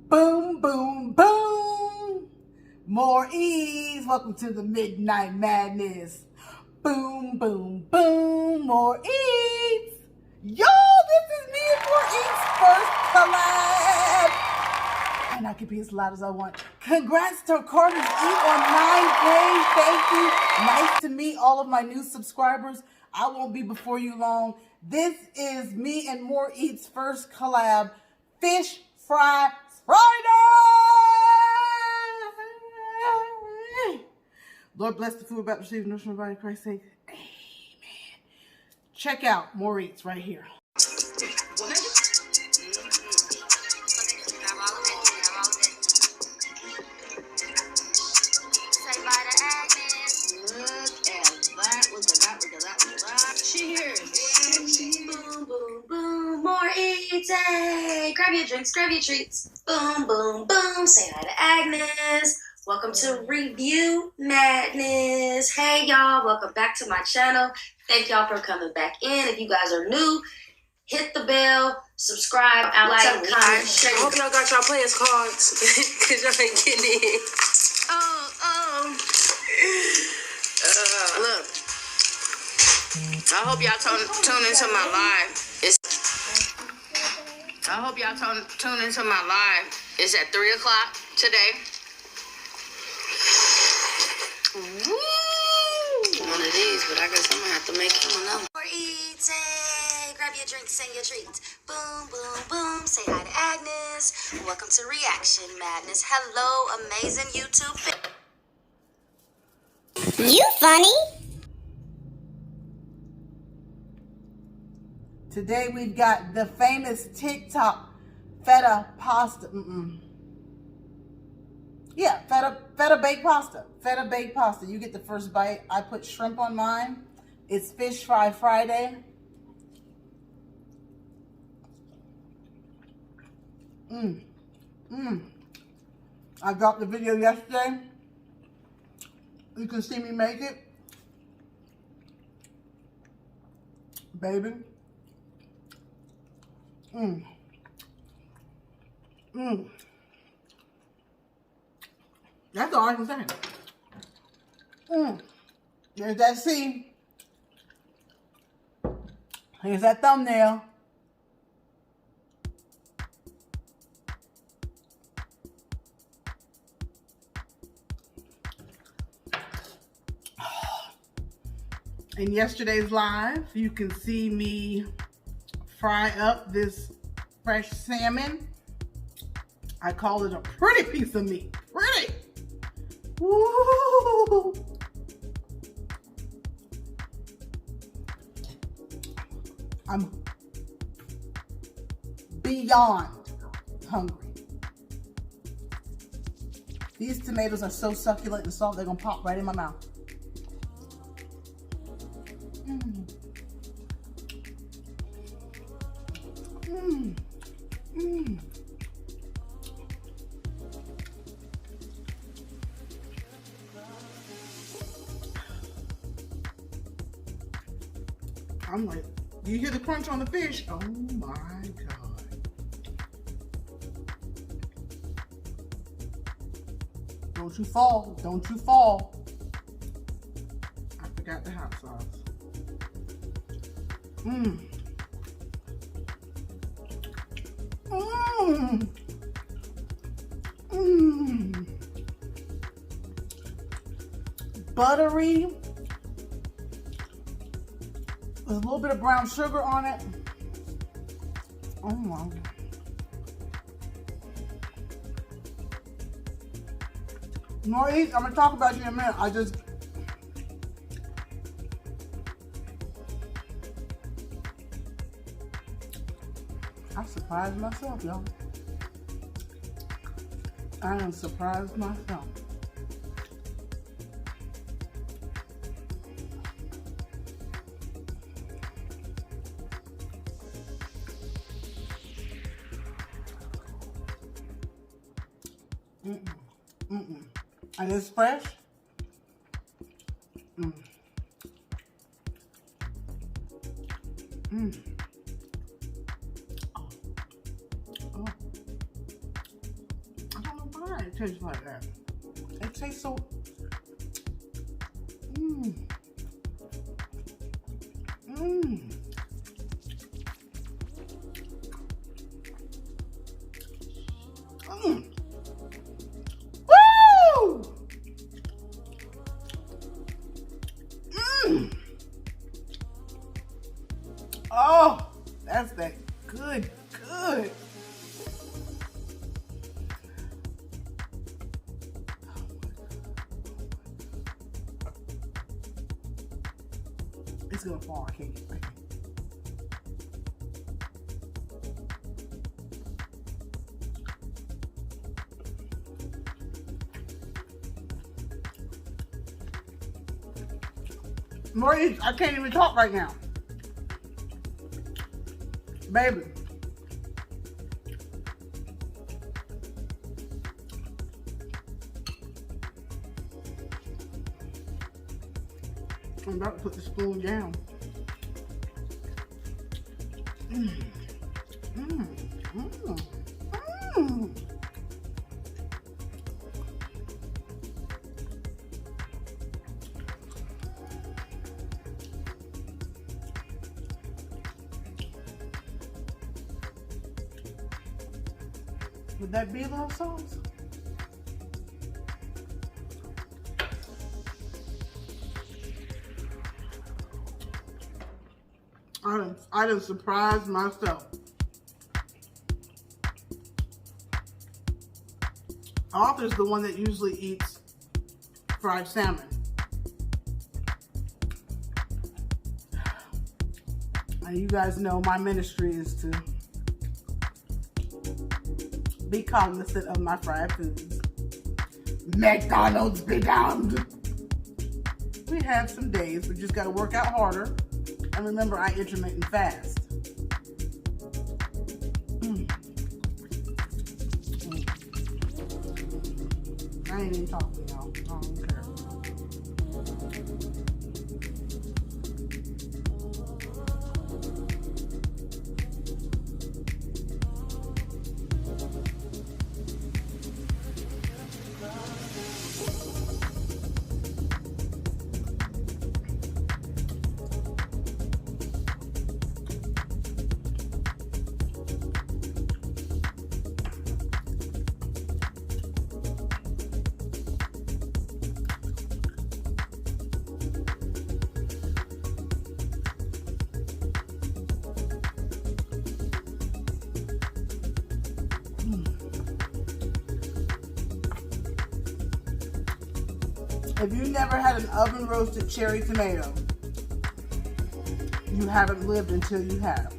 Boom, boom, boom. Moore Eatz. Welcome to the Midnight Madness. Boom, boom, boom. Moore Eatz. Yo, this is me and Moore Eatz' first collab. And I can be as loud as I want. Congrats to Carter's Eat on 9K. Thank you. Nice to meet all of my new subscribers. I won't be before you long. This is me and Moore Eatz' first collab. Fish Fry Friday! Lord bless the food about to receive nourishment by Christ's sake. Amen. Check out Moore Eatz right here. Boom, boom, boom, Moore Eatz, hey! Grab your drinks, grab your treats. Boom, boom, boom, say hi to Agnes. Welcome to Review Madness. Hey, y'all, welcome back to my channel. Thank y'all for coming back in. If you guys are new, hit the bell, subscribe, like, comment, share. I hope y'all got y'all players cards, because y'all ain't getting in. Look. I hope y'all tune into my live. I hope y'all tune into my live. It's at 3 o'clock today. Woo! One of these, but I guess I'm gonna have to make him another. Moore Eatz, hey! Grab your drinks and your treats. Boom, boom, boom. Say hi to Agnes. Welcome to Reaction Madness. Hello, amazing YouTube. You funny. Today we've got the famous TikTok feta pasta. Yeah, feta baked pasta. Feta baked pasta. You get the first bite. I put shrimp on mine. It's Fish Fry Friday. I dropped the video yesterday. You can see me make it. Baby. That's all I can say. There's that C. Here's that thumbnail. In yesterday's live, you can see me fry up this fresh salmon. I call it a pretty piece of meat. Pretty. Woo! I'm beyond hungry. These tomatoes are so succulent and soft, they're gonna pop right in my mouth. I'm like, do you hear the crunch on the fish? Oh my God. Don't you fall, don't you fall. I forgot the hot sauce. Buttery. There's a little bit of brown sugar on it. Oh my God. Moore Eatz, I'm gonna talk about you in a minute. I surprised myself, y'all. I am surprised myself. And it's fresh. tastes like that. It tastes so. Woo! Oh, that's that good. It's gonna fall. I can't get back. Moore Eatz, I can't even talk right now. Baby. I'm about to put the spoon down. Would that be a little sauce? I done surprised myself. Arthur's the one that usually eats fried salmon. And you guys know my ministry is to be cognizant of my fried foods. McDonald's be damned. We have some days, but just got to work out harder. And remember, I intermittent fast. I ain't even talking, y'all. I don't care. If you never had an oven roasted cherry tomato, you haven't lived until you have.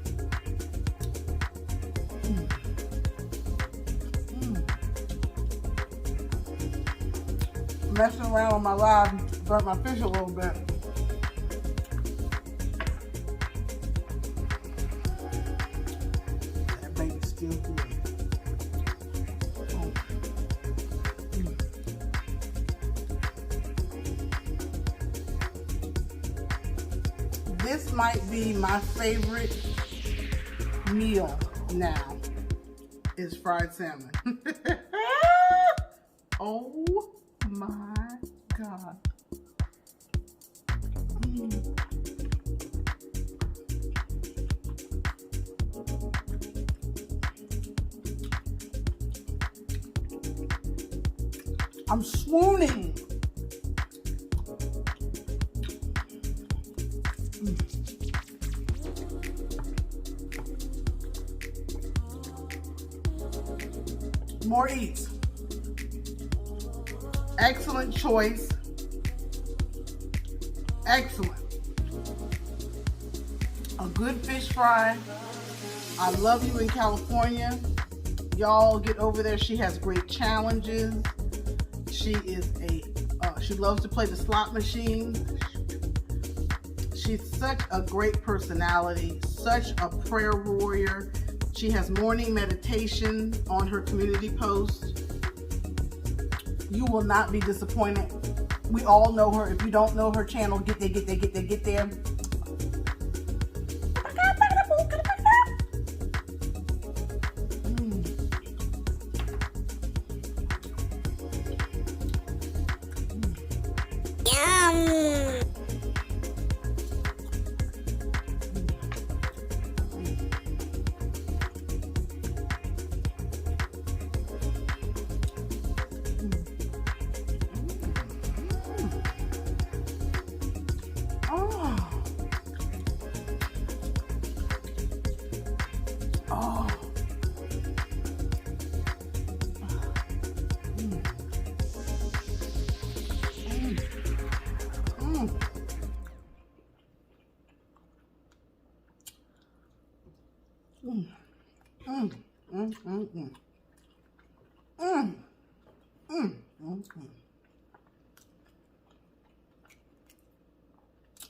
Messing around on my live burnt my fish a little bit. That baby's still good. This might be my favorite meal now, is fried salmon. Oh my God. I'm swooning. Moore Eatz. Excellent choice. Excellent. A good fish fry. I love you in California. Y'all get over there. She has great challenges. She is she loves to play the slot machine. She's such a great personality, such a prayer warrior. She has morning meditation on her community post. You will not be disappointed. We all know her. If you don't know her channel, get there.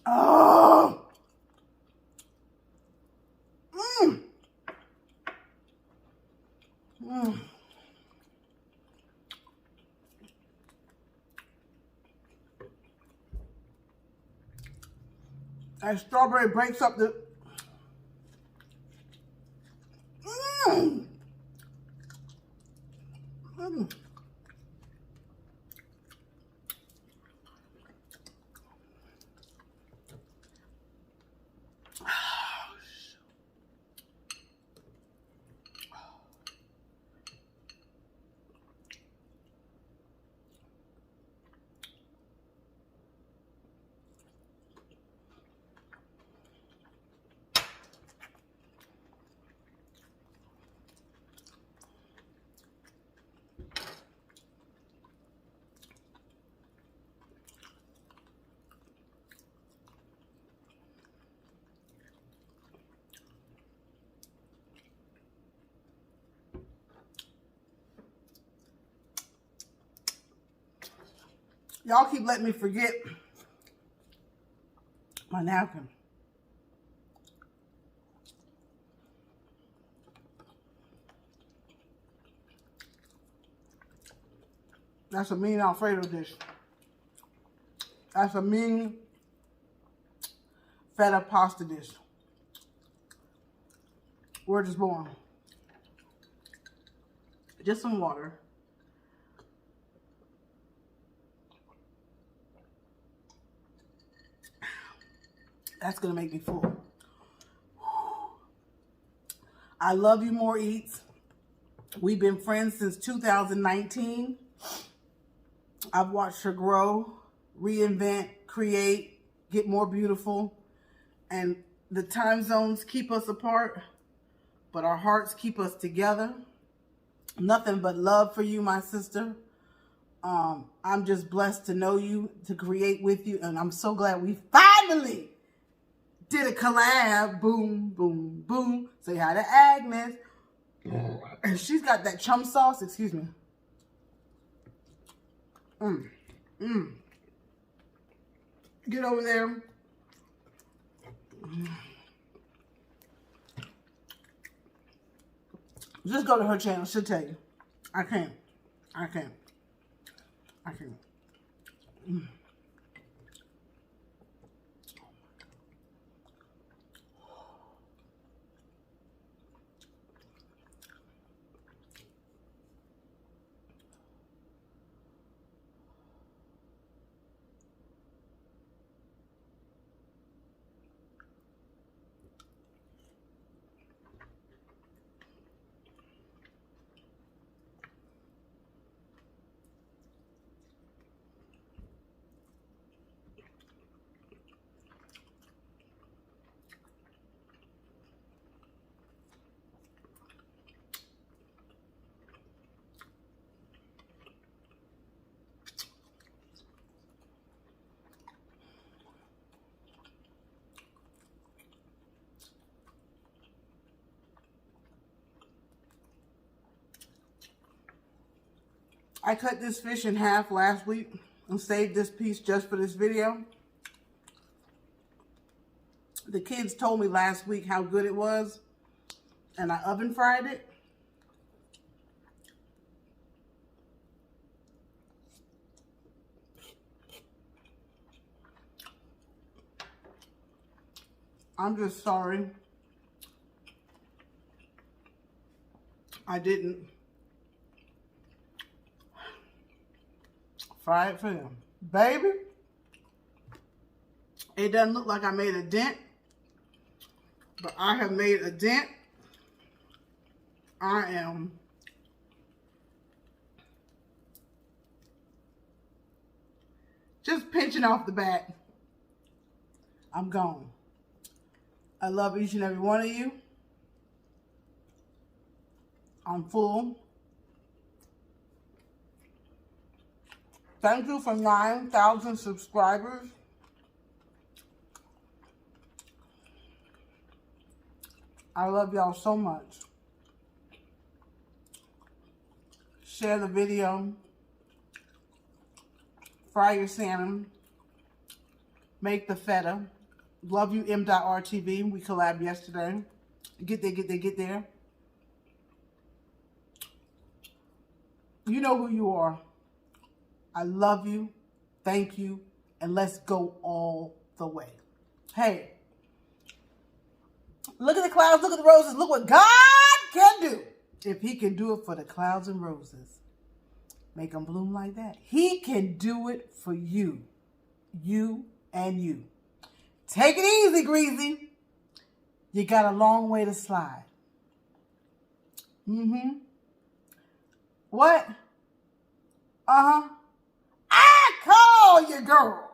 Oh. That strawberry breaks up the... Y'all keep letting me forget my napkin. That's a mean Alfredo dish. That's a mean feta pasta dish. Word is born. Just some water. That's gonna make me full. I love you, Moore Eatz. We've been friends since 2019. I've watched her grow, reinvent, create, get more beautiful. And the time zones keep us apart, but our hearts keep us together. Nothing but love for you, my sister. I'm just blessed to know you, to create with you. And I'm so glad we finally did a collab. Boom, boom, boom. Say hi to Agnes. And she's got that chum sauce. Excuse me. Get over there. Just go to her channel. She'll tell you. I can't. I cut this fish in half last week and saved this piece just for this video. The kids told me last week how good it was, and I oven fried it. I'm just sorry I didn't fry it for them. Baby, it doesn't look like I made a dent, but I have made a dent. I am just pinching off the back. I'm gone. I love each and every one of you. I'm full. Thank you for 9,000 subscribers. I love y'all so much. share the video, fry your salmon, make the feta. Love you, M.RTV. We collabed yesterday. Get there, get there, get there. You know who you are. I love you. Thank you. And let's go all the way. Hey, look at the clouds. Look at the roses. Look what God can do. If he can do it for the clouds and roses, make them bloom like that. He can do it for you. You and you. Take it easy, Greasy. You got a long way to slide. What? I call you, girl.